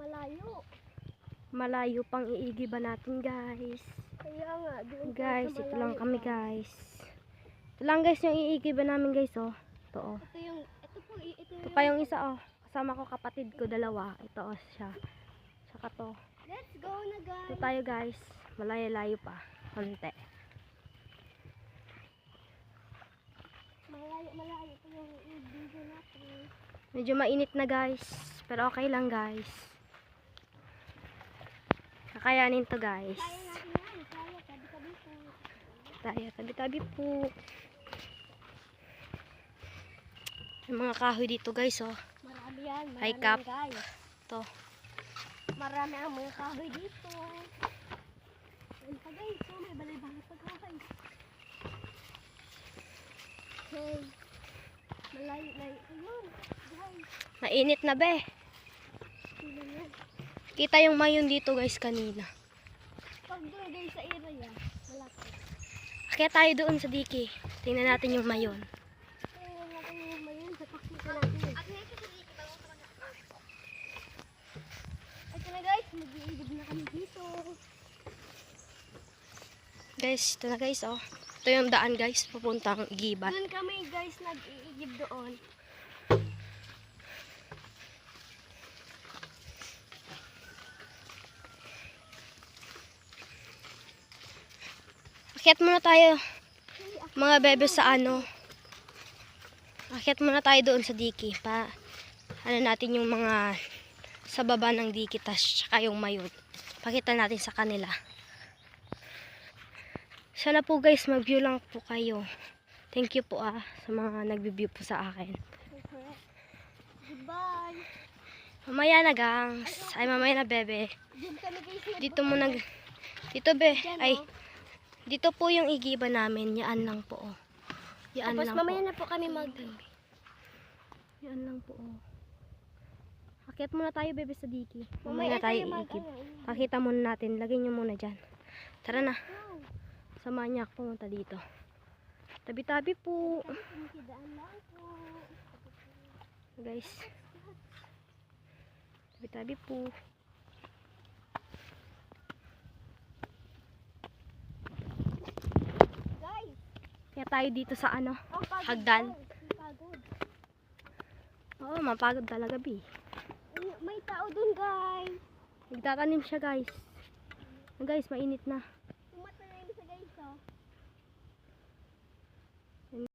malayo. Malayo pang iigiban natin, guys. Kaya nga, doon Guys, sa ito lang malayo kami, pa. guys. Ito lang, guys, yung iigiban namin, guys, oh. Ito, oh. Ito pa yung isa, oh. Kasama ko kapatid ko, dalawa. Ito, oh, siya. Saka to. Let's go na, guys. Ito tayo, guys. Malayo-layo pa. Konti. Malayo pa yung video natin. Medyo mainit na, guys. Pero okay lang, guys. Kakayanin to, guys. Kaya natin yan. Kaya, tabi-tabi po. Tayo, tabi-tabi po. May mga kahoy dito, guys, oh. Marami yan. High Marami cap. yan, guys. Ito. Marami ang mga kahoy dito. Ayun pa, guys. So, may balay-balay pa, guys. Hey. Malayo-layo pa yun. Guys. Mainit na, be. Tingnan yan. Kita yung mayon dito, guys, kanina. Pag doon, guys, sa area, malaki. Kaya tayo doon sa diki. Tingnan natin yung mayon. Tingnan natin yung mayon sa pakita natin. Ito na, guys. Mag-iigib na kami dito. Guys, ito na, guys, oh. Ito yung daan, guys, papuntang Igiban. Doon kami, guys, nag-iigib doon. Akyat muna tayo, mga bebe, sa ano. Akyat muna tayo doon sa diki. Ano natin yung mga sa baba ng diki, tas saka yung mayon. Pakita natin sa kanila. Sana po, guys, mag-view lang po kayo. Thank you po sa mga nag-view po sa akin. Okay. Goodbye. Mamaya na, gangs. Ay, mamaya na, bebe. Doon kami, guys. Dito mo dito, be. Diyan, Ay, oh. dito po yung igiban namin. Yan lang po, oh. Yan Tapos lang mamaya po. na po kami Yan lang po, oh. Akyat muna tayo, bebe, sa diki. Mamaya Mamaya na tayo tayo iigib. Pakita muna natin. Lagay nyo muna dyan. Tara na. Samahan niya ako pumunta dito. Tabi-tabi po. Guys. Tabi-tabi po. Guys, Kaya tayo dito sa ano, ang pagod, hagdan. guys. Ang pagod. Oo, mapagod talaga, bi. May tao dun, guys. Nagtatanim siya, guys. Guys, mainit na.